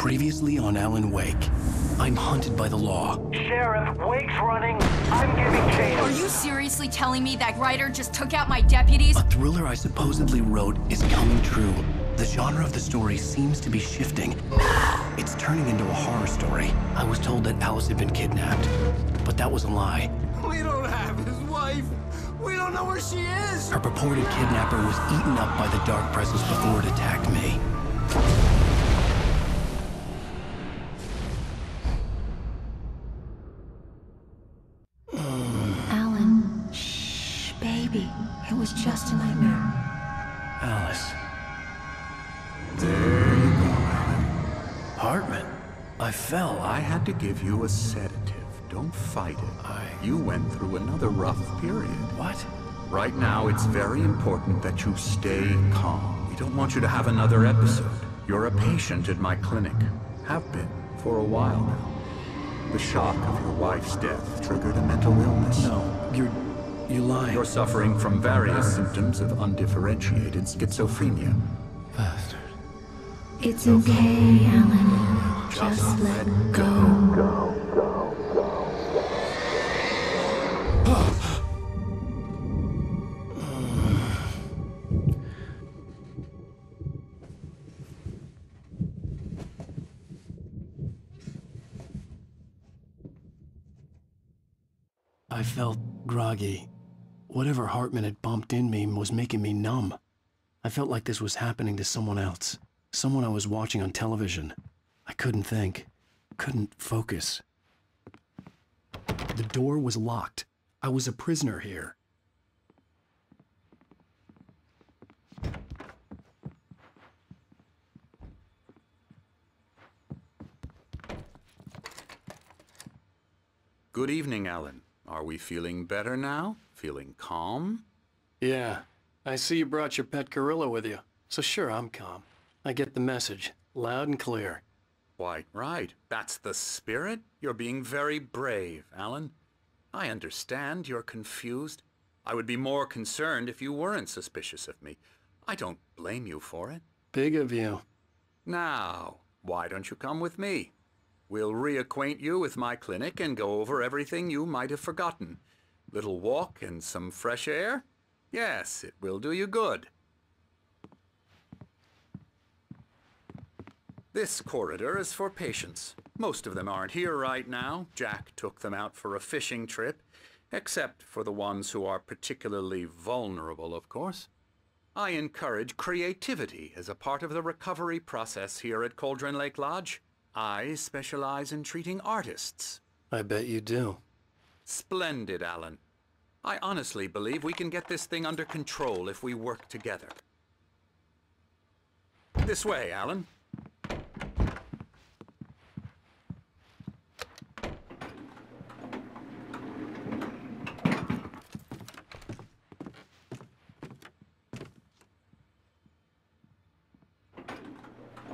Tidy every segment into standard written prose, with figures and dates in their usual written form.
Previously on Alan Wake. I'm hunted by the law. Sheriff, Wake's running. I'm giving chase. Are you seriously telling me that Ryder just took out my deputies? A thriller I supposedly wrote is coming true. The genre of the story seems to be shifting. It's turning into a horror story. I was told that Alice had been kidnapped, but that was a lie. We don't have his wife. We don't know where she is. Her purported kidnapper was eaten up by the dark presence before it attacked me. Alan, shh, baby. It was just a nightmare. Alice. There you go, Alan. Hartman. I fell. I had to give you a sedative. Don't fight it. You went through another rough period. What? Right now, it's very important that you stay calm. We don't want you to have another episode. You're a patient at my clinic. Have been for a while now. The shock of your wife's death triggered a mental illness. No, you're lying. You're suffering from various symptoms of undifferentiated schizophrenia. Bastard. It's okay, Alan. Just let go. I felt groggy. Whatever Hartman had bumped in me was making me numb. I felt like this was happening to someone else. Someone I was watching on television. I couldn't think. Couldn't focus. The door was locked. I was a prisoner here. Good evening, Alan. Are we feeling better now? Feeling calm? Yeah. I see you brought your pet gorilla with you. So sure, I'm calm. I get the message. Loud and clear. Quite right. That's the spirit. You're being very brave, Alan. I understand you're confused. I would be more concerned if you weren't suspicious of me. I don't blame you for it. Big of you. Now, why don't you come with me? We'll reacquaint you with my clinic and go over everything you might have forgotten. Little walk and some fresh air? Yes, it will do you good. This corridor is for patients. Most of them aren't here right now. Jack took them out for a fishing trip, except for the ones who are particularly vulnerable, of course. I encourage creativity as a part of the recovery process here at Cauldron Lake Lodge. I specialize in treating artists. I bet you do. Splendid, Alan. I honestly believe we can get this thing under control if we work together. This way, Alan.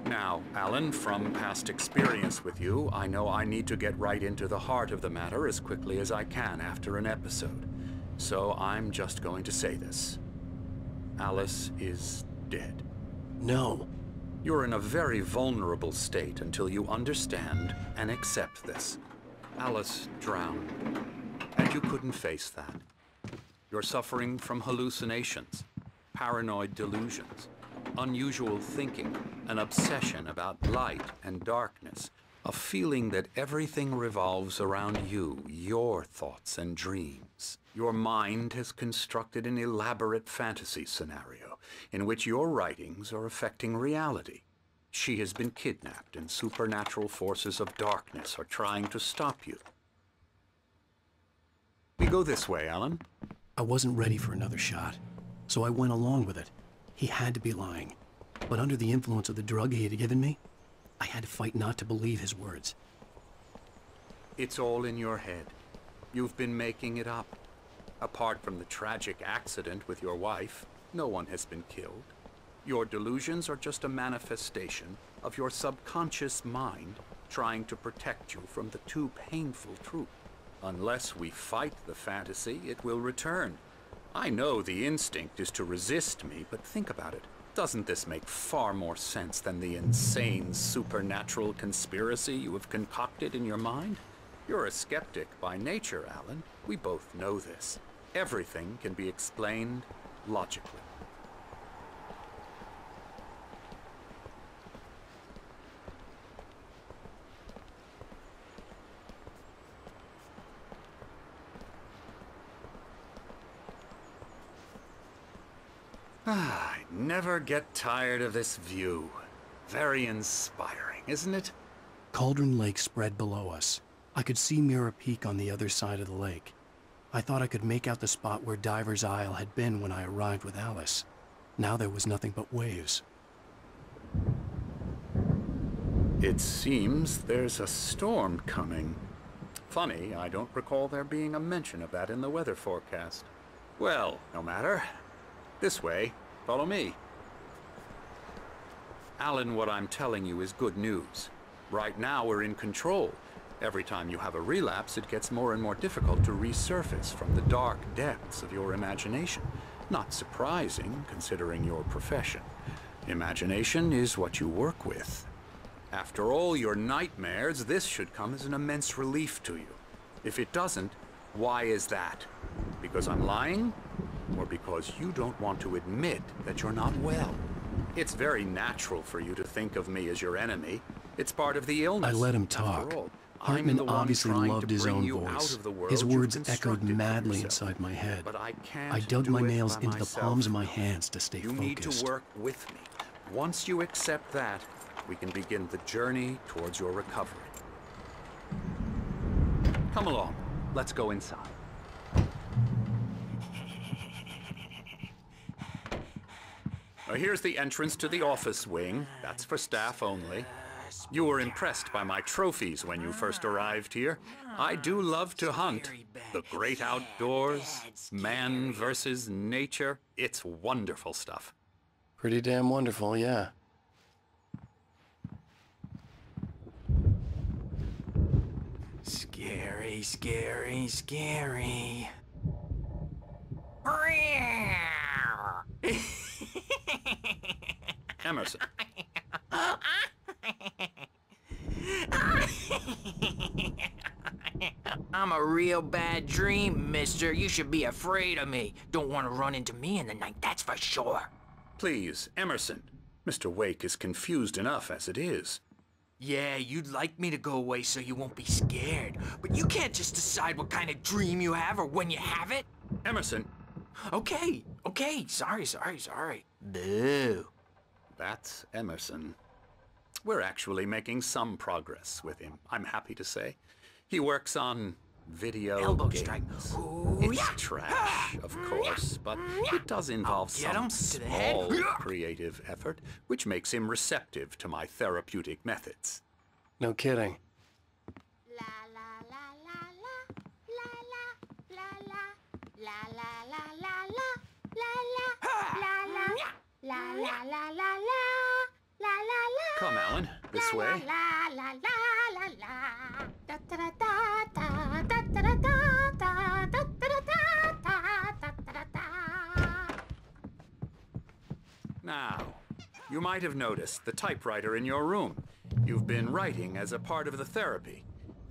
Now, Alan, from past experience with you, I know I need to get right into the heart of the matter as quickly as I can after an episode. So I'm just going to say this. Alice is dead. No. You're in a very vulnerable state until you understand and accept this. Alice drowned, and you couldn't face that. You're suffering from hallucinations, paranoid delusions, unusual thinking, an obsession about light and darkness, a feeling that everything revolves around you, your thoughts and dreams. Your mind has constructed an elaborate fantasy scenario in which your writings are affecting reality. She has been kidnapped and supernatural forces of darkness are trying to stop you. We go this way, Alan. I wasn't ready for another shot, so I went along with it. He had to be lying. But under the influence of the drug he had given me, I had to fight not to believe his words. It's all in your head. You've been making it up. Apart from the tragic accident with your wife, no one has been killed. Your delusions are just a manifestation of your subconscious mind trying to protect you from the too painful truth. Unless we fight the fantasy, it will return. I know the instinct is to resist me, but think about it. Doesn't this make far more sense than the insane supernatural conspiracy you have concocted in your mind? You're a skeptic by nature, Alan. We both know this. Everything can be explained logically. I never get tired of this view. Very inspiring, isn't it? Cauldron Lake spread below us. I could see Mirror Peak on the other side of the lake. I thought I could make out the spot where Diver's Isle had been when I arrived with Alice. Now there was nothing but waves. It seems there's a storm coming. Funny, I don't recall there being a mention of that in the weather forecast. Well, no matter. This way. Follow me. Alan, what I'm telling you is good news. Right now we're in control. Every time you have a relapse, it gets more and more difficult to resurface from the dark depths of your imagination. Not surprising, considering your profession. Imagination is what you work with. After all your nightmares, this should come as an immense relief to you. If it doesn't, why is that? Because I'm lying? Or because you don't want to admit that you're not well? It's very natural for you to think of me as your enemy. It's part of the illness. I let him talk. Hartman obviously loved his own voice. His words echoed madly inside my head. But I can't I dug my nails into the myself. palms of my hands to stay focused. You need to work with me. Once you accept that, we can begin the journey towards your recovery. Come along. Let's go inside. Here's the entrance to the office wing. That's for staff only. You were impressed by my trophies when you first arrived here. I do love to hunt. The great outdoors, man versus nature. It's wonderful stuff. Pretty damn wonderful, yeah. Scary, scary, scary. Emerson. I'm a real bad dream, mister. You should be afraid of me. Don't want to run into me in the night, that's for sure. Please, Emerson. Mr. Wake is confused enough as it is. Yeah, you'd like me to go away so you won't be scared. But you can't just decide what kind of dream you have or when you have it. Emerson. Okay, sorry. Boo. That's Emerson. We're actually making some progress with him, I'm happy to say. He works on video Elbow games. strike. Ooh, It's yeah. trash, of course, but it does involve Get some him to the head. small creative effort, which makes him receptive to my therapeutic methods. No kidding. La la la la la la la la la la la la la la la la la la. Come, Alan, this way. La la la la la. Da da da da da da da da da da da da da. Now, you might have noticed the typewriter in your room. You've been writing as a part of the therapy.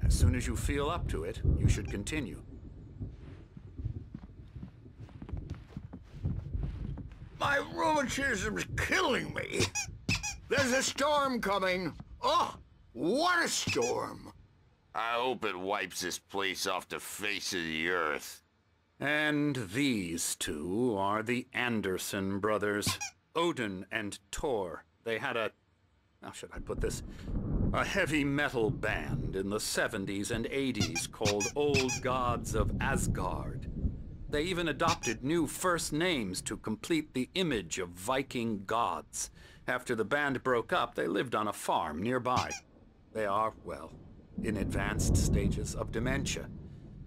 As soon as you feel up to it, you should continue. My rheumatism's killing me. There's a storm coming. Oh, what a storm. I hope it wipes this place off the face of the earth. And these two are the Anderson brothers, Odin and Thor. They had how should I put this? A heavy metal band in the 70s and 80s called Old Gods of Asgard. They even adopted new first names to complete the image of Viking gods. After the band broke up, they lived on a farm nearby. They are, well, in advanced stages of dementia.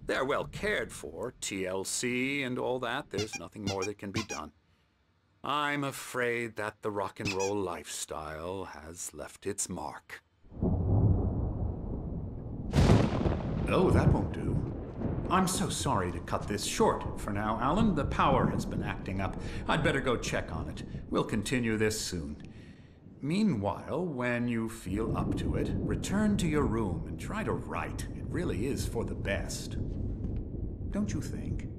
They're well cared for, TLC and all that. There's nothing more that can be done. I'm afraid that the rock and roll lifestyle has left its mark. Oh, that won't do. I'm so sorry to cut this short for now, Alan. The power has been acting up. I'd better go check on it. We'll continue this soon. Meanwhile, when you feel up to it, return to your room and try to write. It really is for the best. Don't you think?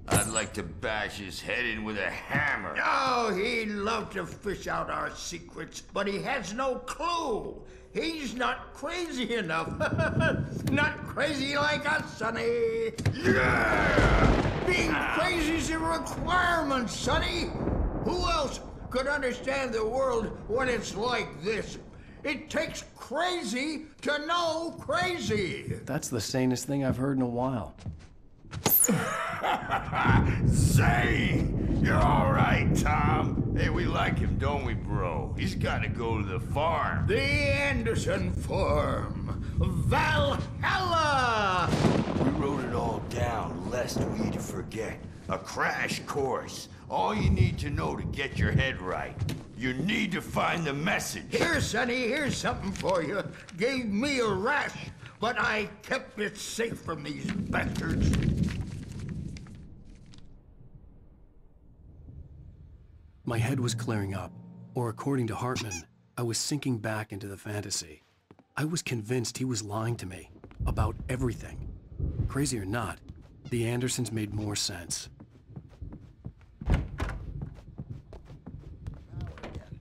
I'd like to bash his head in with a hammer. Oh, he'd love to fish out our secrets, but he has no clue. He's not crazy enough. Not crazy like us, Sonny. Yeah! Being crazy's a requirement, Sonny. Who else could understand the world when it's like this? It takes crazy to know crazy. That's the sanest thing I've heard in a while. Say, you're all right, Tom. Hey, we like him, don't we, bro? He's got to go to the farm. The Anderson Farm. Valhalla! We wrote it all down, lest we forget. A crash course. All you need to know to get your head right. You need to find the message. Here, Sonny, here's something for you. Gave me a rash, but I kept it safe from these bastards. My head was clearing up, or according to Hartman, I was sinking back into the fantasy. I was convinced he was lying to me about everything. Crazy or not, the Andersons made more sense.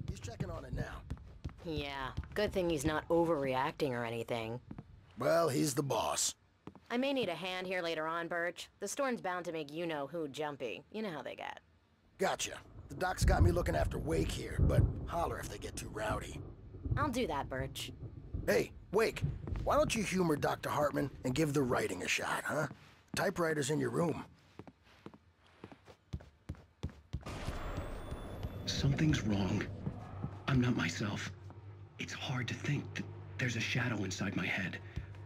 He's checking on it now. Yeah, good thing he's not overreacting or anything. Well, he's the boss. I may need a hand here later on, Birch. The storm's bound to make you-know-who jumpy. You know how they get. Gotcha. The doc's got me looking after Wake here, but holler if they get too rowdy. I'll do that, Birch. Hey, Wake, why don't you humor Dr. Hartman and give the writing a shot, huh? Typewriter's in your room. Something's wrong. I'm not myself. It's hard to think that there's a shadow inside my head.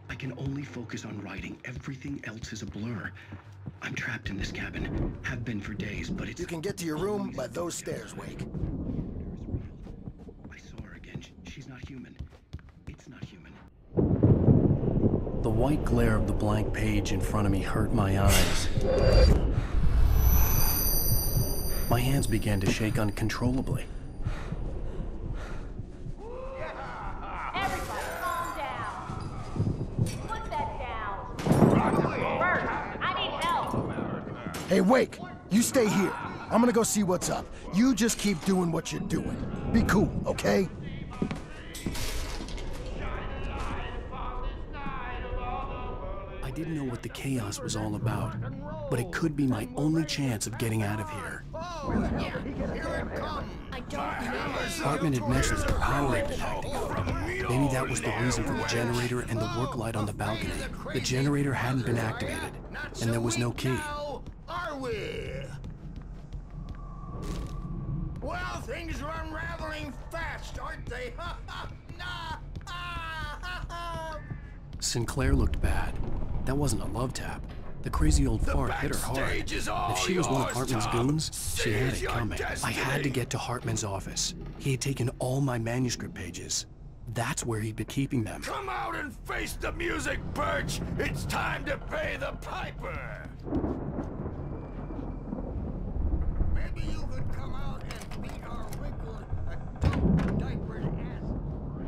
I can only focus on writing. Everything else is a blur. I'm trapped in this cabin. Have been for days, but it's... You can get to your room by those stairs, Wake. I saw her again. She's not human. It's not human. The white glare of the blank page in front of me hurt my eyes. My hands began to shake uncontrollably. Everybody, calm down. Put that down. Bert, I need help. Hey, Wake, you stay here. I'm gonna go see what's up. You just keep doing what you're doing. Be cool, okay? I didn't know what the chaos was all about, but it could be my only chance of getting out of here. I don't know. Hartman had mentioned that the power had been acting up. Maybe that was the reason for the generator and the work light on the balcony. The generator hadn't been activated, and there was no key. Are we? Well, things are unraveling fast, aren't they? Sinclair looked bad. That wasn't a love tap. The crazy old fart hit her hard. If she was one of Hartman's goons, she had it coming. I had to get to Hartman's office. He had taken all my manuscript pages. That's where he'd been keeping them. Come out and face the music, Birch! It's time to pay the piper! Maybe you could come out and beat our wrinkled, adult diapered ass.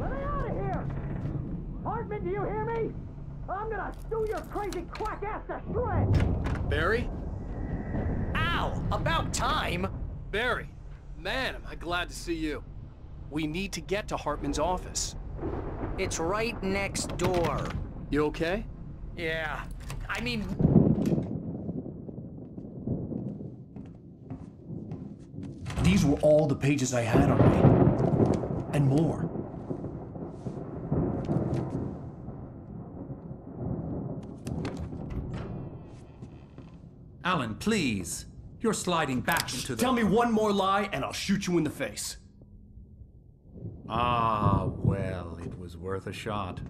Let me out of here! Hartman, do you hear me? I'm gonna stew your crazy quack ass to shreds! Barry? Ow! About time! Barry! Man, am I glad to see you. We need to get to Hartman's office. It's right next door. You okay? Yeah. I mean... These were all the pages I had on me. And more. Alan, please. You're sliding back into the... Tell me one more lie and I'll shoot you in the face. Ah, well, it was worth a shot.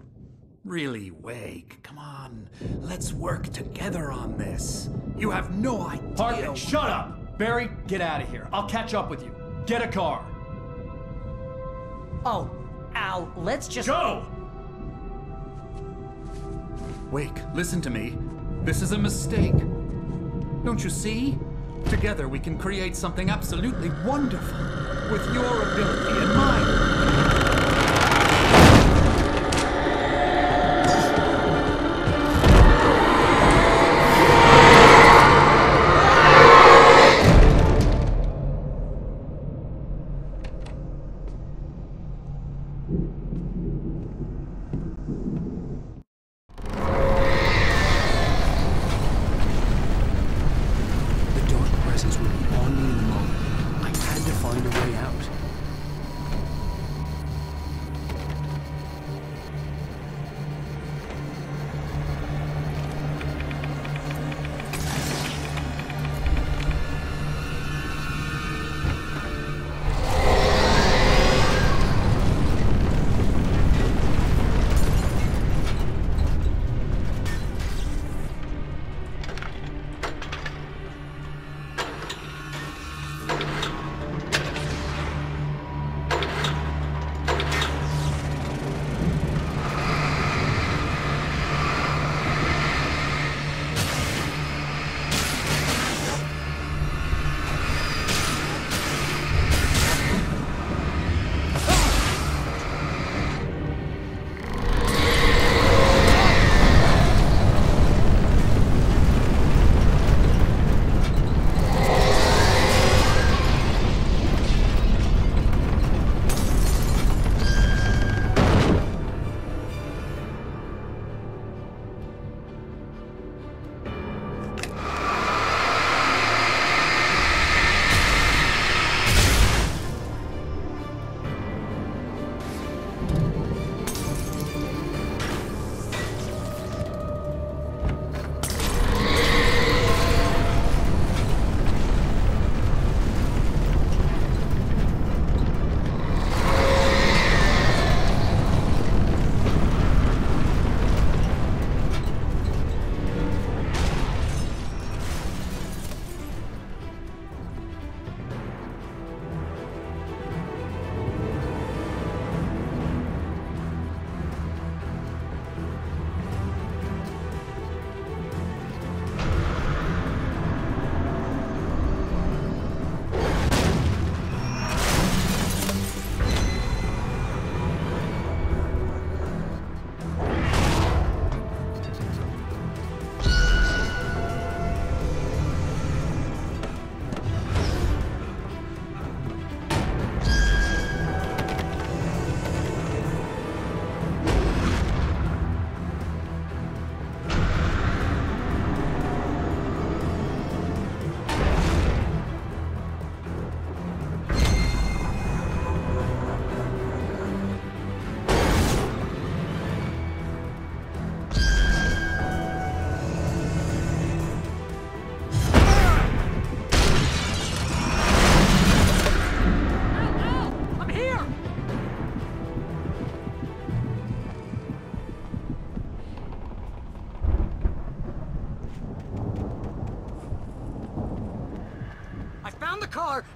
Really, Wake, come on. Let's work together on this. You have no idea... Hartman, shut up! Barry, get out of here. I'll catch up with you. Get a car. Oh, Al, let's just... Go! Wake, listen to me. This is a mistake. Don't you see? Together we can create something absolutely wonderful. With your ability and mine.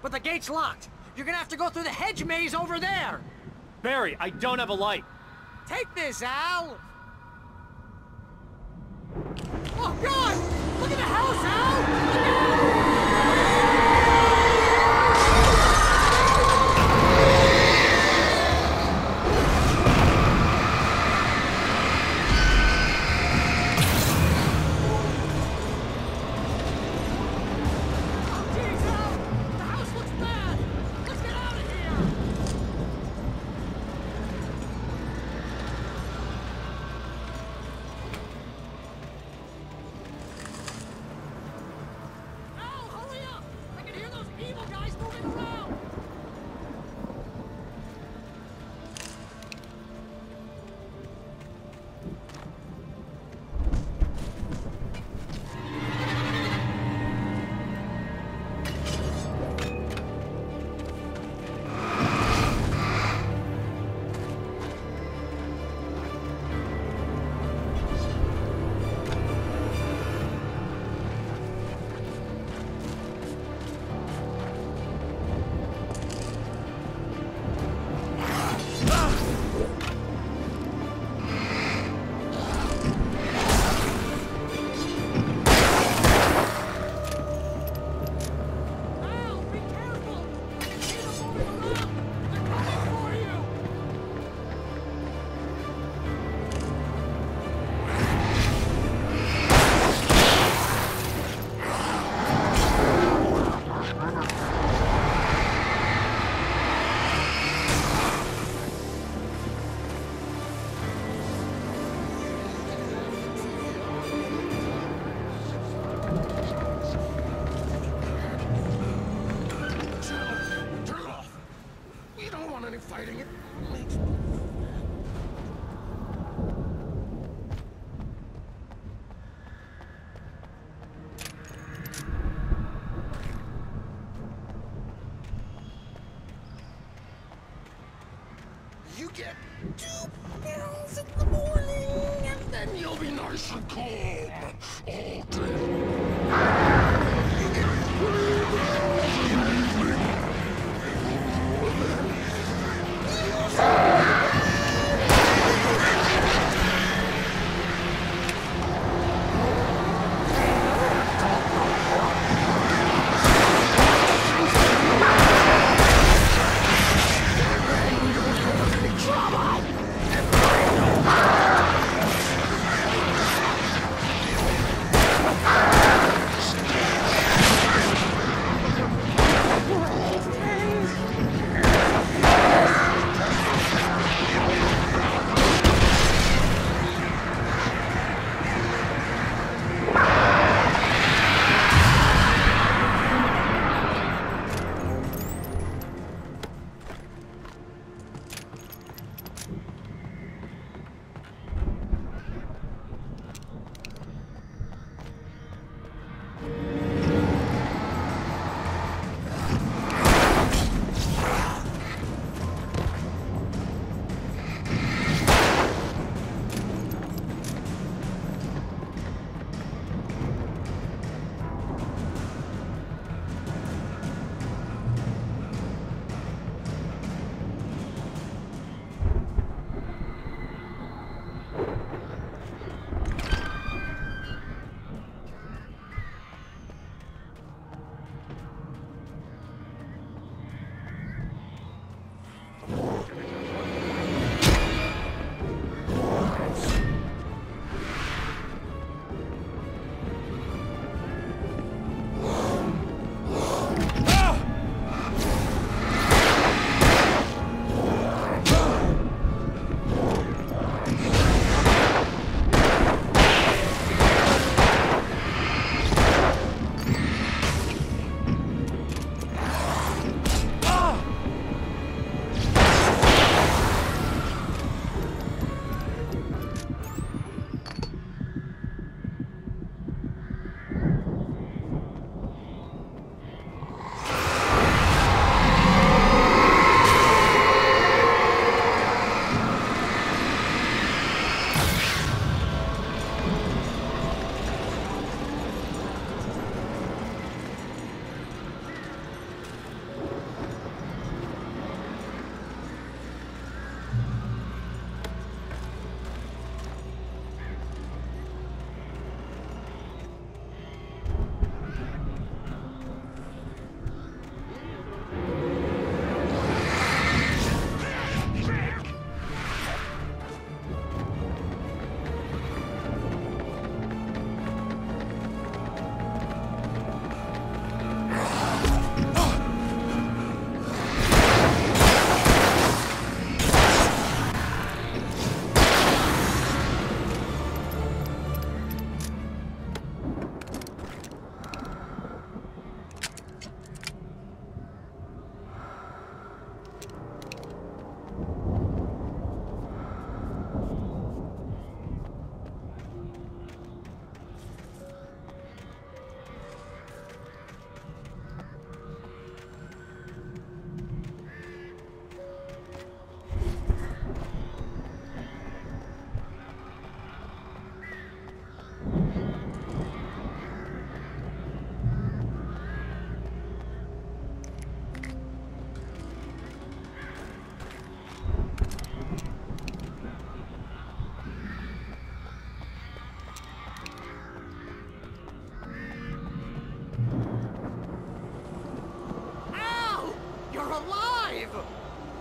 But the gate's locked. You're gonna have to go through the hedge maze over there. Barry, I don't have a light. Take this, Al. Oh, God! Look at the house, Al! Look out! You don't want any fighting. It makes... You get 2 pills in the morning, and then you'll be nice and calm all day.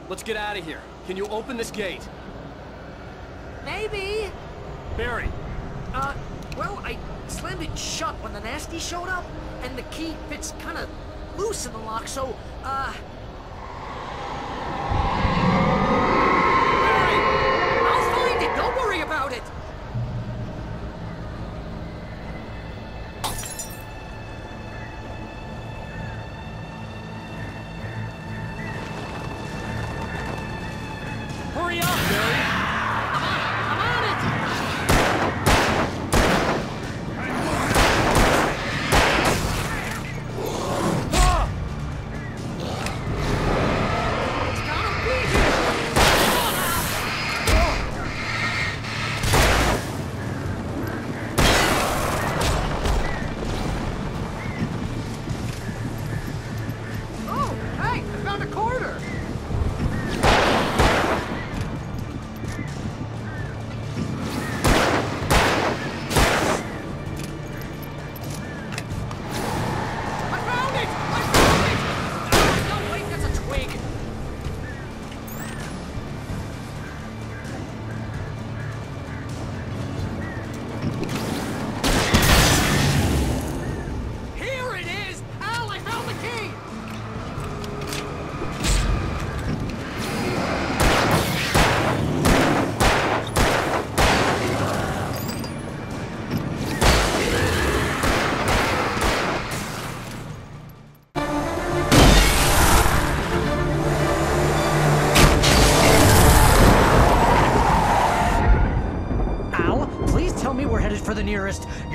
Let's get out of here. Can you open this gate? Maybe. Barry. Well, I slammed it shut when the nasty showed up, and the key fits kind of loose in the lock, so, Barry! I'll find it! Don't worry about it!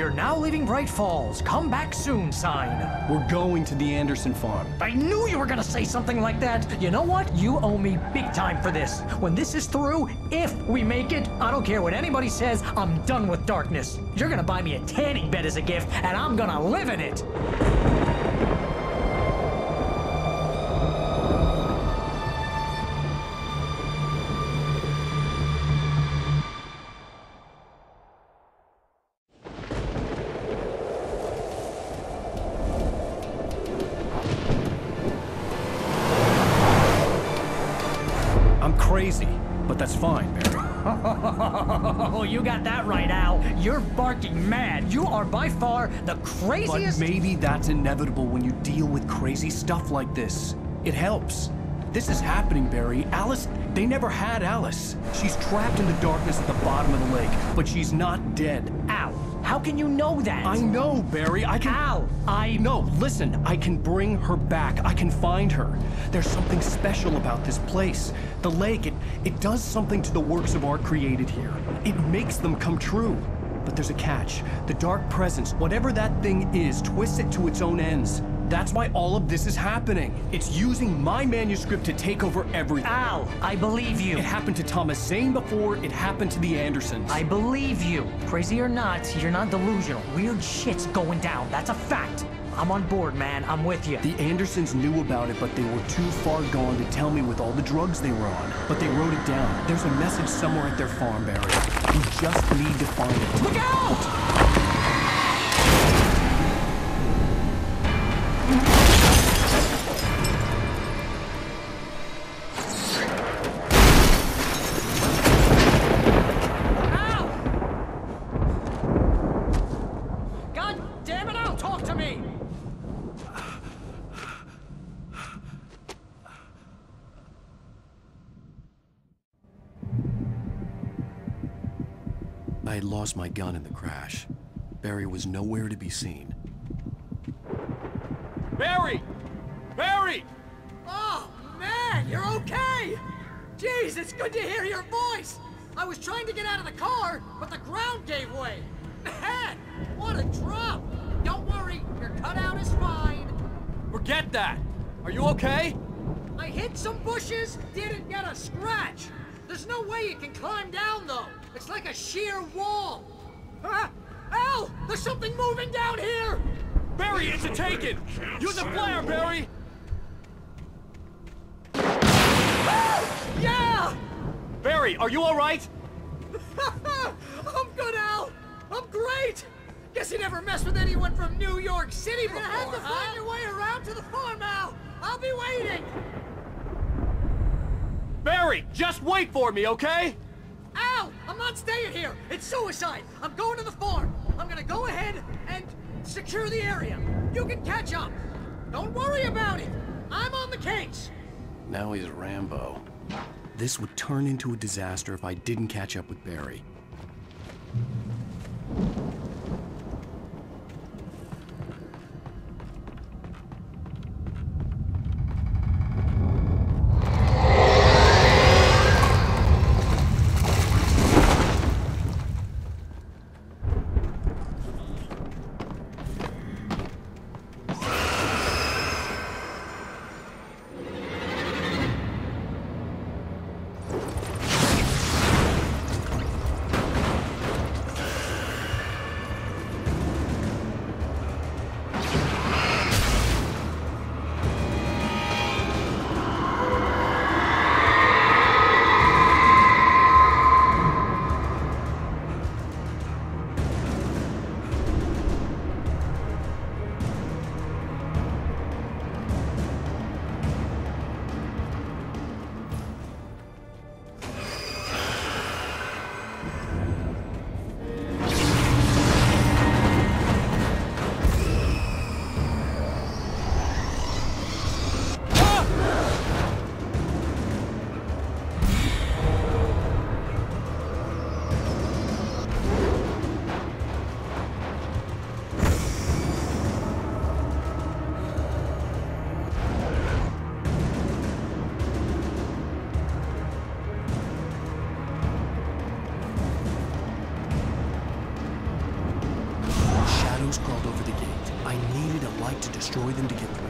You're now leaving Bright Falls. Come back soon sign. We're going to the Anderson farm. I knew you were gonna say something like that. You know what? You owe me big time for this. When this is through, if we make it, I don't care what anybody says, I'm done with darkness. You're gonna buy me a tanning bed as a gift, and I'm gonna live in it. Crazy, but that's fine, Barry. Oh, you got that right, Al. You're barking mad. You are by far the craziest... But maybe that's inevitable when you deal with crazy stuff like this. It helps. This is happening, Barry. Alice, they never had Alice. She's trapped in the darkness at the bottom of the lake, but she's not dead. Al, how can you know that? I know, Barry. I can... Al, No, listen. I can bring her back. I can find her. There's something special about this place. The lake, it does something to the works of art created here. It makes them come true. But there's a catch. The dark presence, whatever that thing is, twists it to its own ends. That's why all of this is happening. It's using my manuscript to take over everything. Al, I believe you. It happened to Thomas Zane before, it happened to the Andersons. I believe you. Crazy or not, you're not delusional. Weird shit's going down. That's a fact. I'm on board, man. I'm with you. The Andersons knew about it, but they were too far gone to tell me with all the drugs they were on. But they wrote it down. There's a message somewhere at their farm, Barry. We just need to find it. Look out! I had lost my gun in the crash. Barry was nowhere to be seen. Barry! Barry! Oh, man, you're okay! Jeez, it's good to hear your voice! I was trying to get out of the car, but the ground gave way! Man, what a drop! Don't worry, your cutout is fine. Forget that! Are you okay? I hit some bushes, didn't get a scratch. There's no way you can climb down, though. It's like a sheer wall. Al! There's something moving down here! Barry, it's a taken! Use a flare, Barry! Yeah! Barry, are you alright? I'm good, Al! I'm great! Guess you never messed with anyone from New York City before, huh? You had to find your way around to the farm, Al! I'll be waiting! Barry, just wait for me, okay? Al! I'm not staying here! It's suicide! I'm going to the farm! I'm gonna go ahead and secure the area. You can catch up. Don't worry about it. I'm on the case. Now he's Rambo. This would turn into a disaster if I didn't catch up with Barry. fight to destroy them to get through.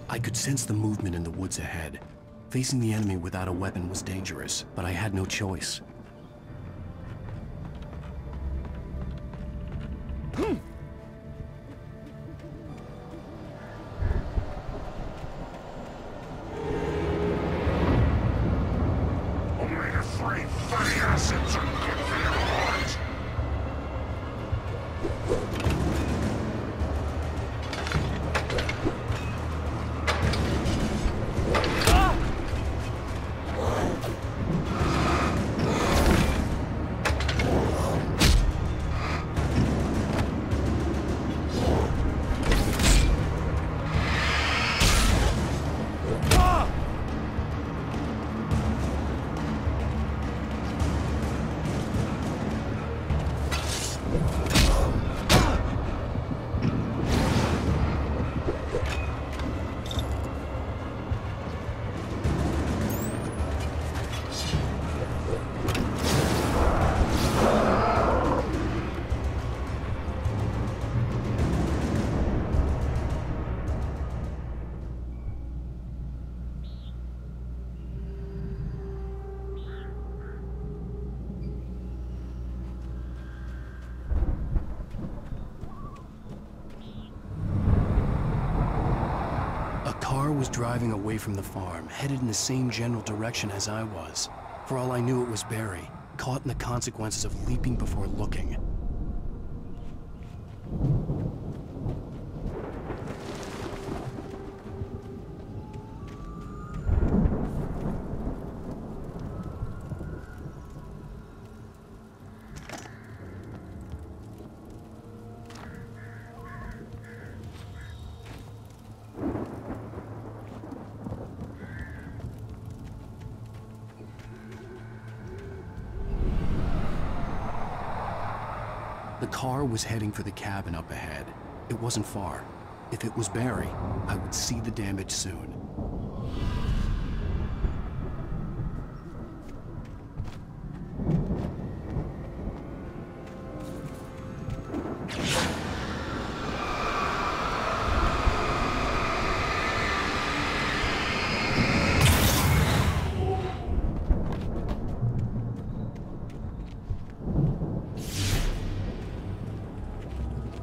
I could sense the movement in the woods ahead. Facing the enemy without a weapon was dangerous, but I had no choice. Only 3 fatty acids are good for your heart. Was driving away from the farm, headed in the same general direction as I was. For all I knew, it was Barry, caught in the consequences of leaping before looking. The car was heading for the cabin up ahead. It wasn't far. If it was Barry, I would see the damage soon.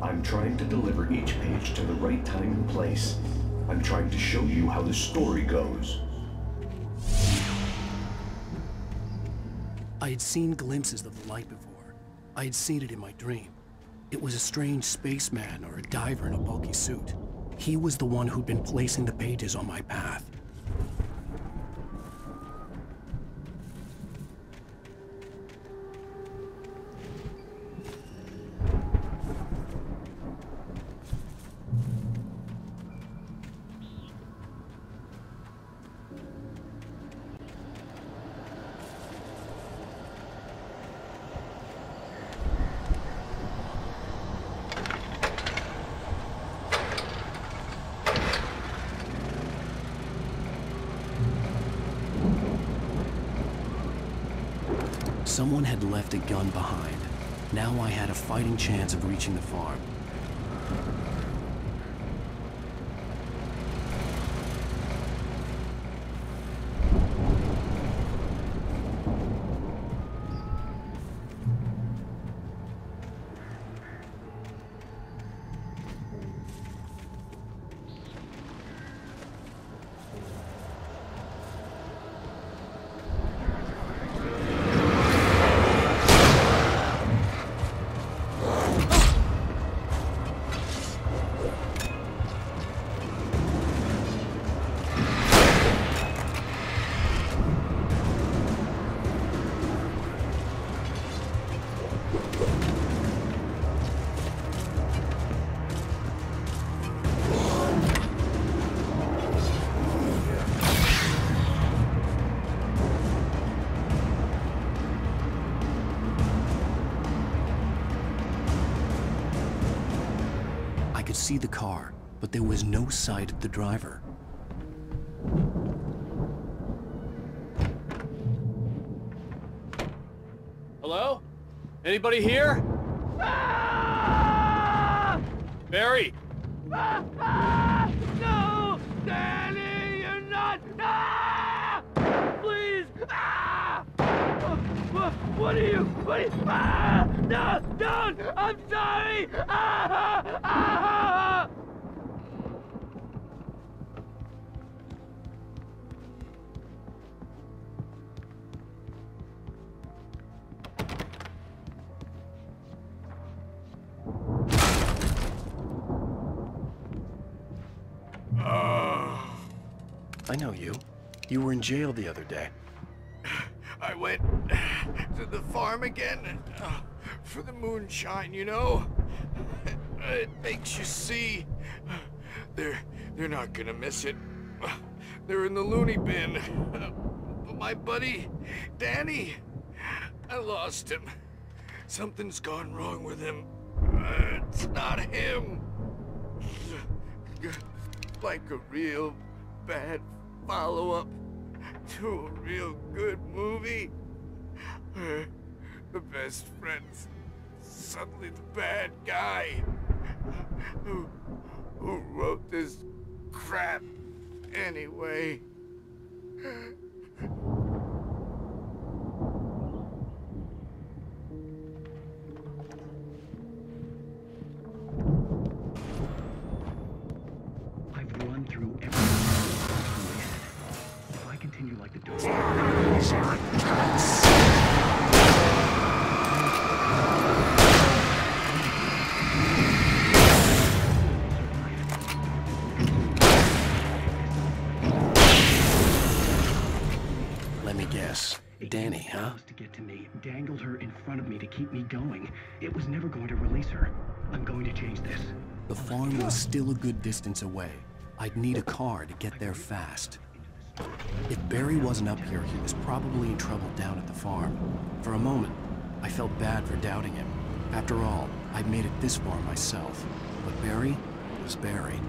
I'm trying to deliver each page to the right time and place. I'm trying to show you how the story goes. I had seen glimpses of the light before. I had seen it in my dream. It was a strange spaceman or a diver in a bulky suit. He was the one who'd been placing the pages on my path. Someone had left a gun behind. Now I had a fighting chance of reaching the farm. could see the car, but there was no sight of the driver. Hello? Anybody here? Barry! No! Danny, you're not! Please! What are you? No! Don't! I'm sorry! I know you. You were in jail the other day. I went to the farm again for the moonshine, you know? It makes you see. They're not gonna miss it. They're in the loony bin. But my buddy, Danny, I lost him. Something's gone wrong with him. It's not him. Like a real bad follow-up to a real good movie. The best friend's suddenly the bad guy. Who wrote this crap anyway? I've run through everything. If I continue like the dog. Let me guess. Danny, huh? To get to me, dangled her in front of me to keep me going. It was never going to release her. I'm going to change this. The farm was still a good distance away. I'd need a car to get there fast. If Barry wasn't up here, he was probably in trouble down at the farm. For a moment, I felt bad for doubting him. After all, I'd made it this far myself. But Barry was Barry.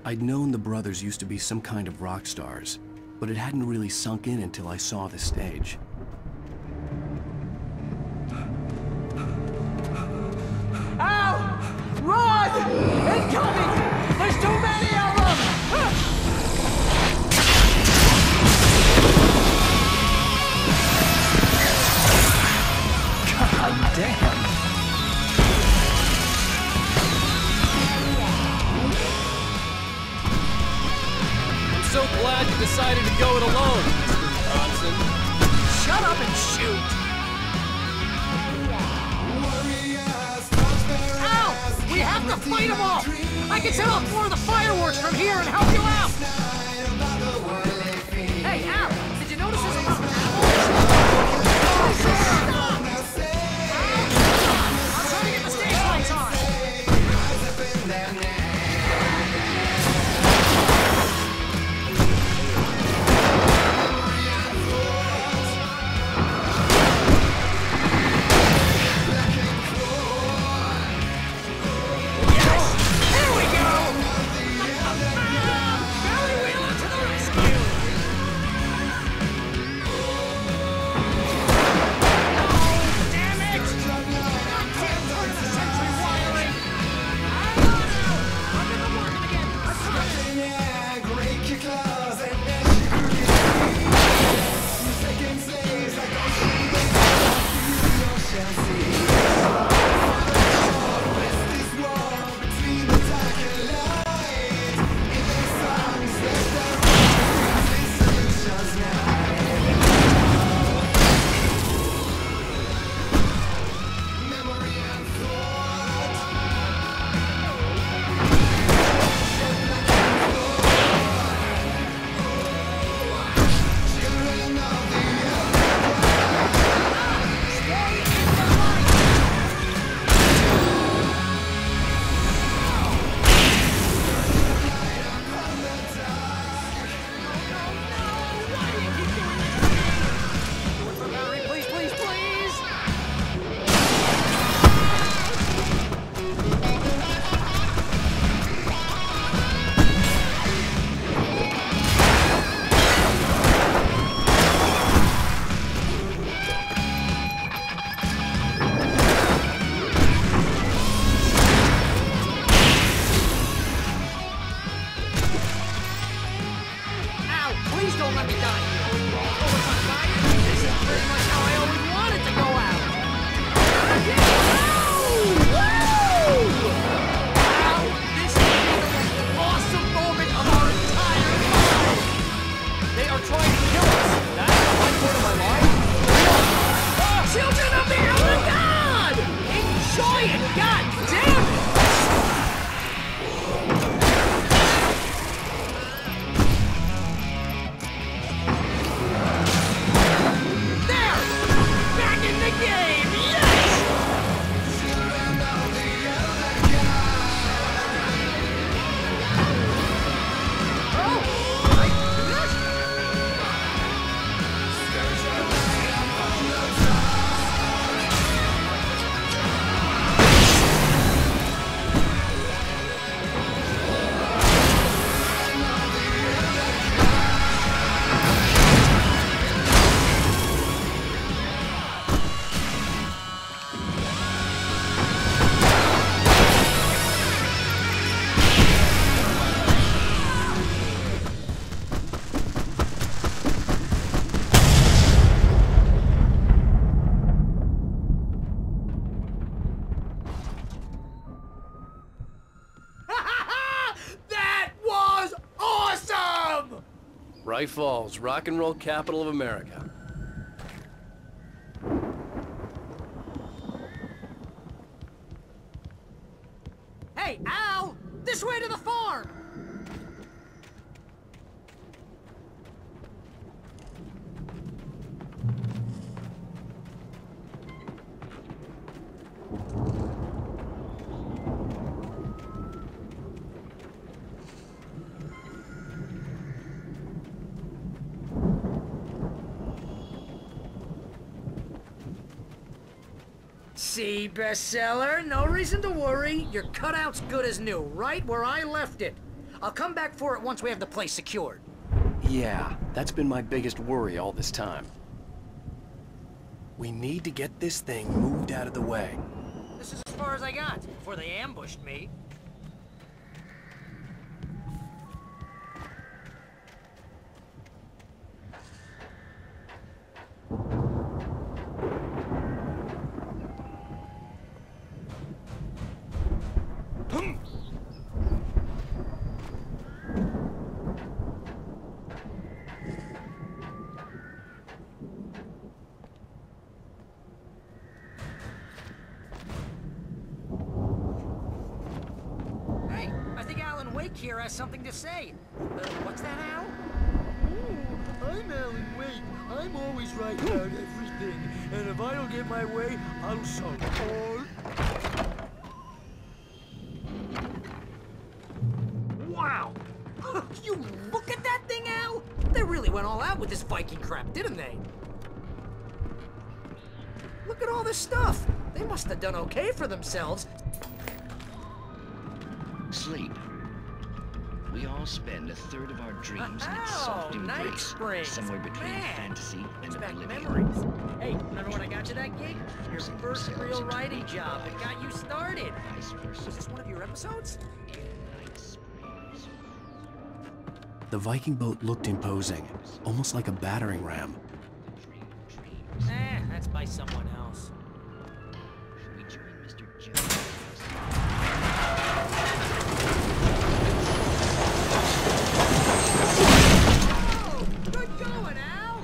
I'd known the brothers used to be some kind of rock stars, but it hadn't really sunk in until I saw the stage. Ow! Run! Incoming! There's too many of them! God damn! I'm so glad you decided to go it alone, Mr. Johnson. Shut up and shoot! Ow! We have to fight them off! I can set off more of the fireworks from here and help you out! Hey, Al! Did you notice there's a lot of animals? Stop! I'm trying to get the stage lights on! Bright Falls, rock and roll capital of America. Hey, Al! This way to the farm! See, bestseller, no reason to worry. Your cutout's good as new, right where I left it. I'll come back for it once we have the place secured. Yeah, that's been my biggest worry all this time. We need to get this thing moved out of the way. This is as far as I got before they ambushed me. Hey, I think Alan Wake here has something to say. What's that, Al? Oh, I'm Alan Wake. I'm always right about everything. And if I don't get my way, I'll solve it all. Wow! You look at that thing, Al! They really went all out with this Viking crap, didn't they? Look at all this stuff. They must have done okay for themselves. Sleep. We all spend a third of our dreams in its soft Night embrace, Springs. somewhere between Man. fantasy and Back oblivion. memories. Hey, remember when I got you that gig? Your first real writing job that got you started. Was this one of your episodes? The Viking boat looked imposing, almost like a battering ram. That's by someone else. We join Mr. Jones. Oh, good going, Al!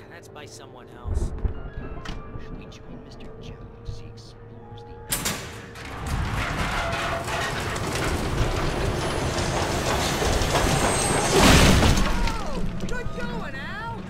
That's by someone else. We join Mr. Jones. He explores the... Oh, good going, Al!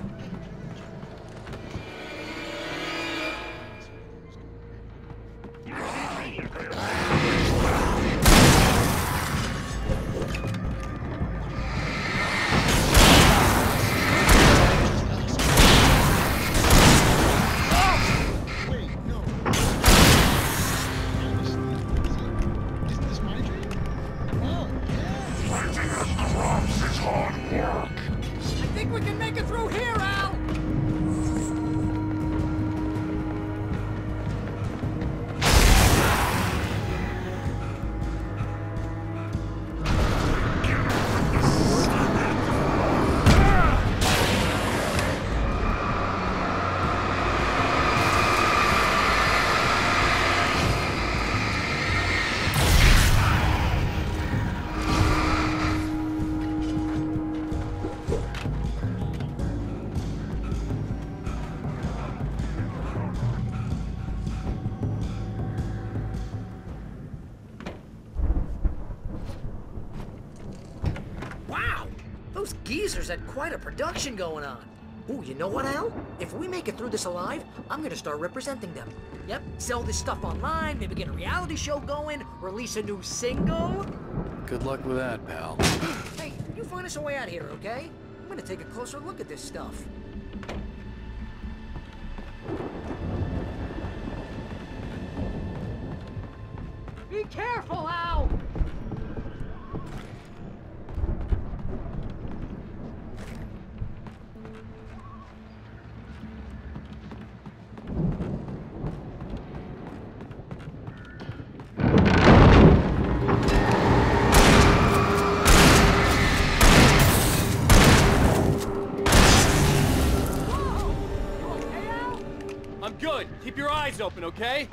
I think we can make it through here, Al! Those geezers had quite a production going on. Ooh, you know what, Al? If we make it through this alive, I'm gonna start representing them. Yep, sell this stuff online, maybe get a reality show going, release a new single. Good luck with that, pal. Hey, you find us a way out of here, okay? I'm gonna take a closer look at this stuff. Be careful, Al! I'm good. Keep your eyes open, okay?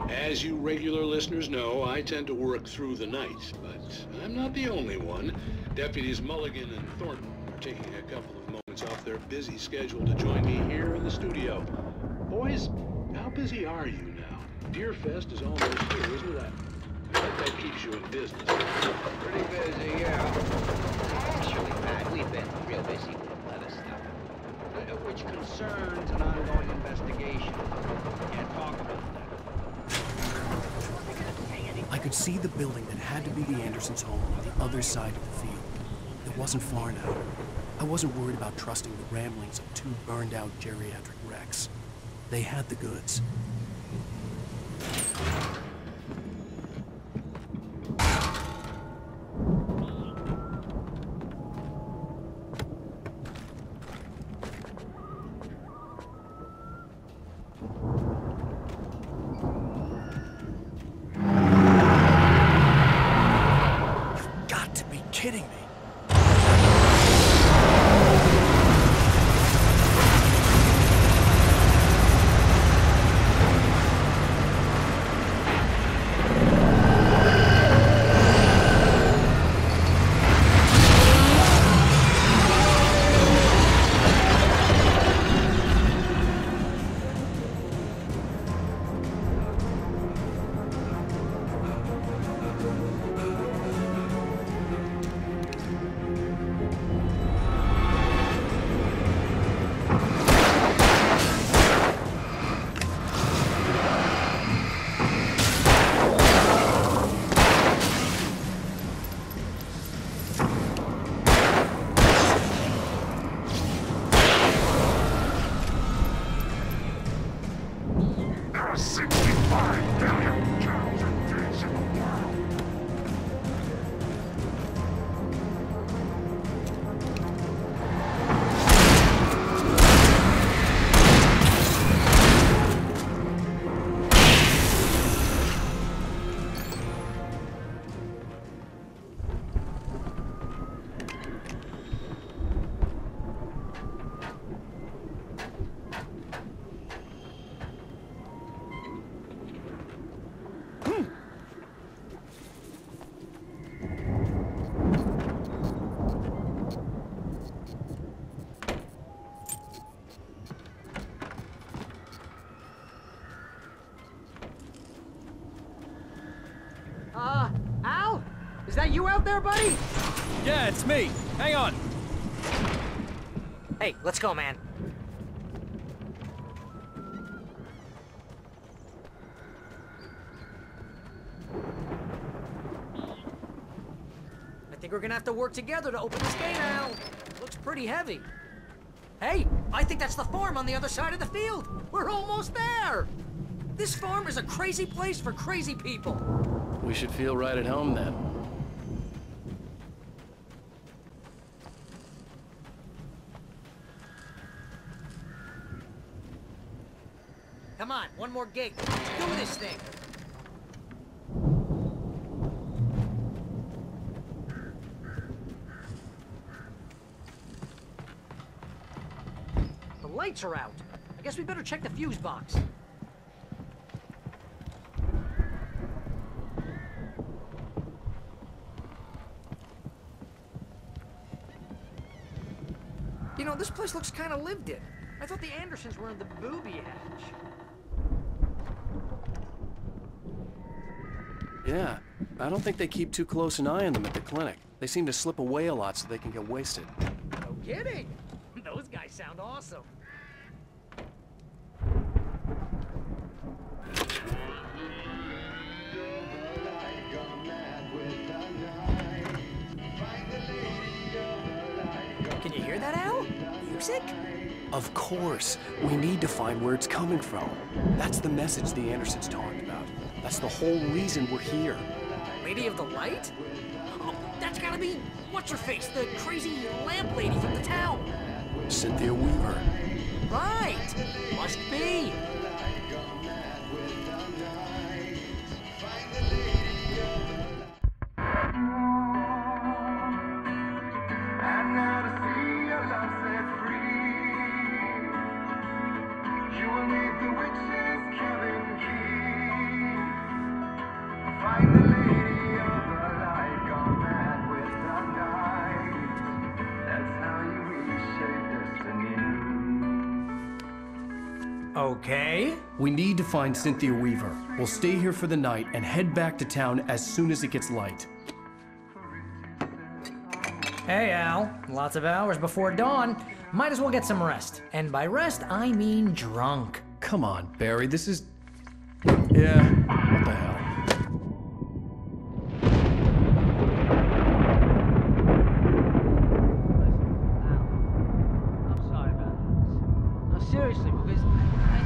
As you regular listeners know, I tend to work through the night, but I'm not the only one. Deputies Mulligan and Thornton are taking a couple of moments off their busy schedule to join me here in the studio. Boys, how busy are you now? Deerfest is almost here, isn't it? I bet that keeps you in business. Pretty busy, yeah. Actually, Pat, we've been real busy with other stuff, which concerns an ongoing investigation. Can't talk about that. I could see the building that had to be the Andersons' home on the other side of the field. It wasn't far now. I wasn't worried about trusting the ramblings of two burned-out geriatric wrecks. They had the goods. Kidding me. Al? Is that you out there, buddy? Yeah, it's me. Hang on. Hey, let's go, man. I think we're gonna have to work together to open this gate, Al. Looks pretty heavy. Hey, I think that's the farm on the other side of the field. We're almost there. This farm is a crazy place for crazy people. We should feel right at home then. Come on, one more gate. Let's do this thing. lights are out. I guess we better check the fuse box. You know, this place looks kind of lived in. I thought the Andersons were in the booby hatch. Yeah, I don't think they keep too close an eye on them at the clinic. They seem to slip away a lot so they can get wasted. No kidding. Those guys sound awesome. Can you hear that, Al? Music? Of course. We need to find where it's coming from. That's the message the Andersons talked about. That's the whole reason we're here. Lady of the Light? Oh, that's gotta be... what's-her-face? The crazy lamp lady from the town. Cynthia Weaver. Right! Must be! Okay. We need to find Cynthia Weaver. We'll stay here for the night and head back to town as soon as it gets light. Hey, Al. Lots of hours before dawn. Might as well get some rest. And by rest, I mean drunk. Come on, Barry, this is... Yeah, what the hell? I'm sorry about this. No, seriously, because I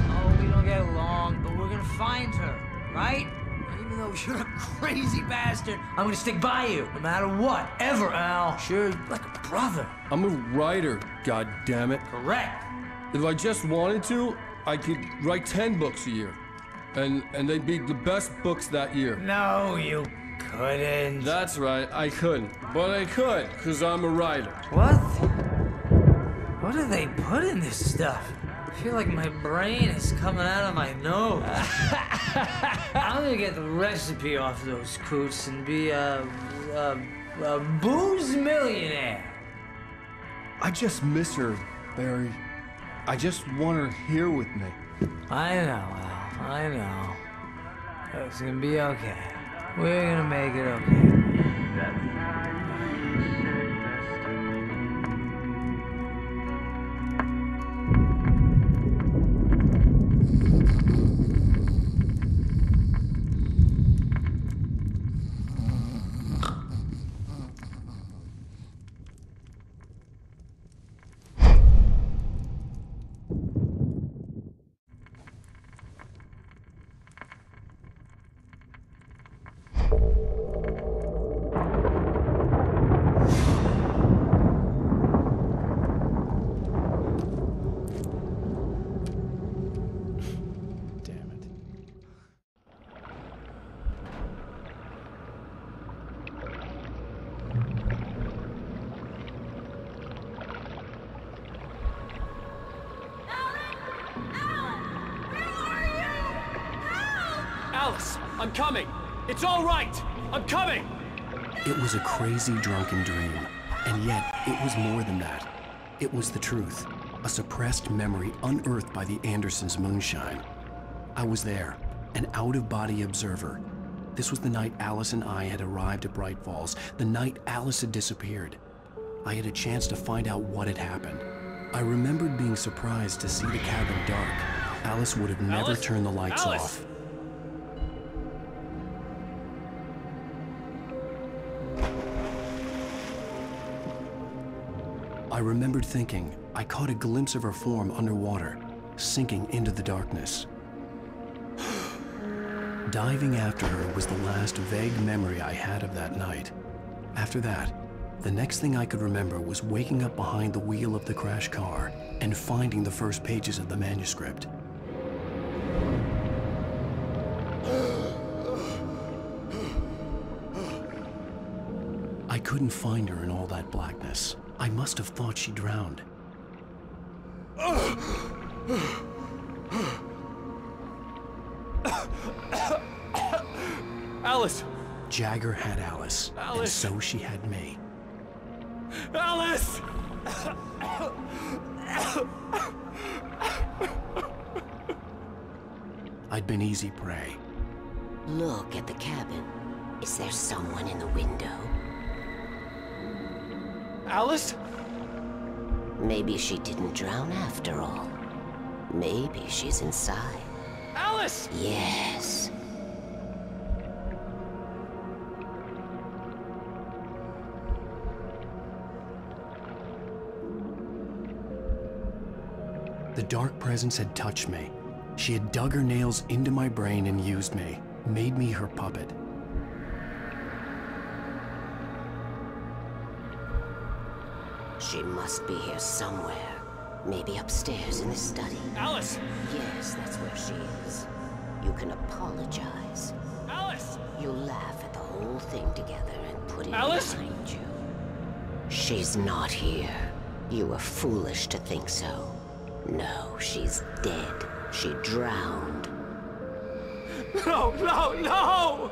know we don't get along, but we're gonna find her, right? And even though you're a crazy bastard, I'm gonna stick by you, no matter what, ever, Al. Sure, like a brother. I'm a writer, goddammit. Correct. If I just wanted to, I could write 10 books a year. And they'd be the best books that year. No, you couldn't. That's right, I couldn't. But I could, because I'm a writer. What? What do they put in this stuff? I feel like my brain is coming out of my nose. I'm gonna get the recipe off those coots and be a booze millionaire. I just miss her, Barry. I just want her here with me. I know, Al. I know. It's gonna be okay. We're gonna make it okay. Alice, I'm coming! It's all right! I'm coming! It was a crazy, drunken dream. And yet, it was more than that. It was the truth. A suppressed memory unearthed by the Andersons' moonshine. I was there, an out-of-body observer. This was the night Alice and I had arrived at Bright Falls, the night Alice had disappeared. I had a chance to find out what had happened. I remembered being surprised to see the cabin dark. Alice would have never turned the lights off. I remembered thinking I caught a glimpse of her form underwater, sinking into the darkness. Diving after her was the last vague memory I had of that night. After that, the next thing I could remember was waking up behind the wheel of the crash car and finding the first pages of the manuscript. I couldn't find her in all that blackness. I must have thought she drowned. Alice! Jagger had Alice, and so she had me. Alice! I'd been easy prey. Look at the cabin. Is there someone in the window? Alice? Maybe she didn't drown after all. Maybe she's inside. Alice! Yes. The dark presence had touched me. She had dug her nails into my brain and used me, made me her puppet. She must be here somewhere. Maybe upstairs in the study. Alice! Yes, that's where she is. You can apologize. Alice! You'll laugh at the whole thing together and put it Alice! behind you. She's not here. You were foolish to think so. No, she's dead. She drowned. No, no, no!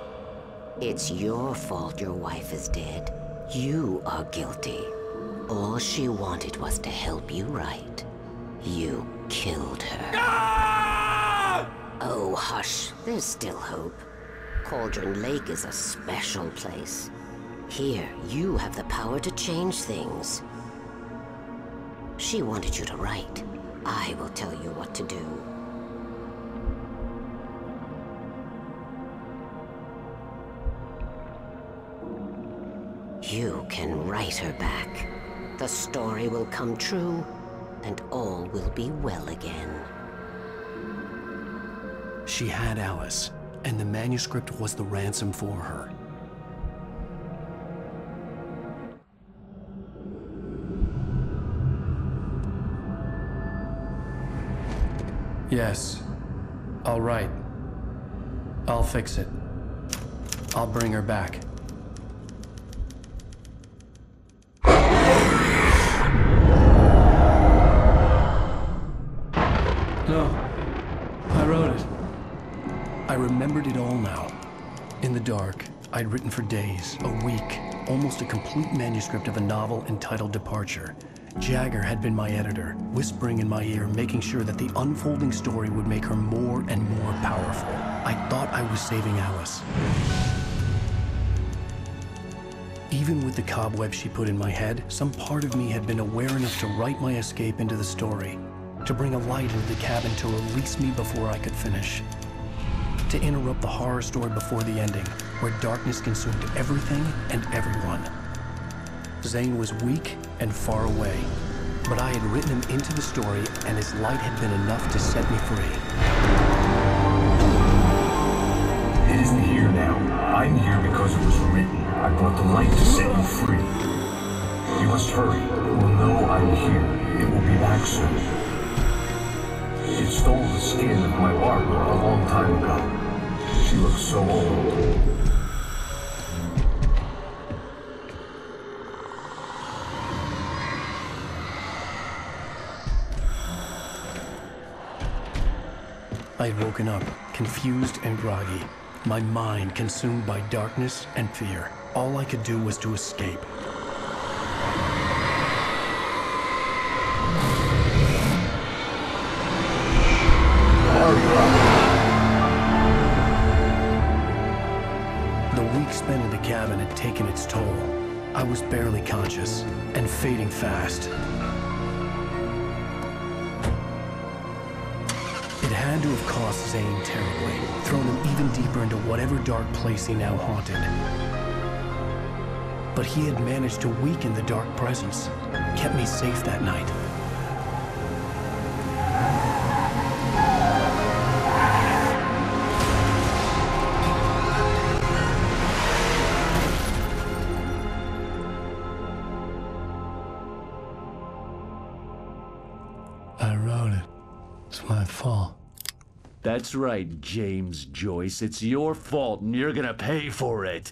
It's your fault your wife is dead. You are guilty. All she wanted was to help you right. You killed her. Ah! Oh, hush. There's still hope. Cauldron Lake is a special place. Here, you have the power to change things. She wanted you to write. I will tell you what to do. You can write her back. The story will come true, and all will be well again. She had Alice, and the manuscript was the ransom for her. Yes. All right. I'll fix it. I'll bring her back. No. I wrote it. I remembered it all now. In the dark, I'd written for days, a week, almost a complete manuscript of a novel entitled Departure. Jagger had been my editor, whispering in my ear, making sure that the unfolding story would make her more and more powerful. I thought I was saving Alice. Even with the cobwebs she put in my head, some part of me had been aware enough to write my escape into the story, to bring a light into the cabin to release me before I could finish, to interrupt the horror story before the ending, where darkness consumed everything and everyone. Zane was weak and far away, but I had written him into the story, and his light had been enough to set me free. It isn't here now. I'm here because it was written. I brought the light to set you free. You must hurry. It will know I'm here. It will be back soon. It stole the skin of my Barbara a long time ago. She looks so old. I had woken up, confused and groggy, my mind consumed by darkness and fear. All I could do was to escape. The week spent in the cabin had taken its toll. I was barely conscious and fading fast. It had to have cost Zane terribly, thrown him even deeper into whatever dark place he now haunted. But he had managed to weaken the dark presence, kept me safe that night. I wrote it. It's my fault. That's right, James Joyce. It's your fault, and you're gonna pay for it.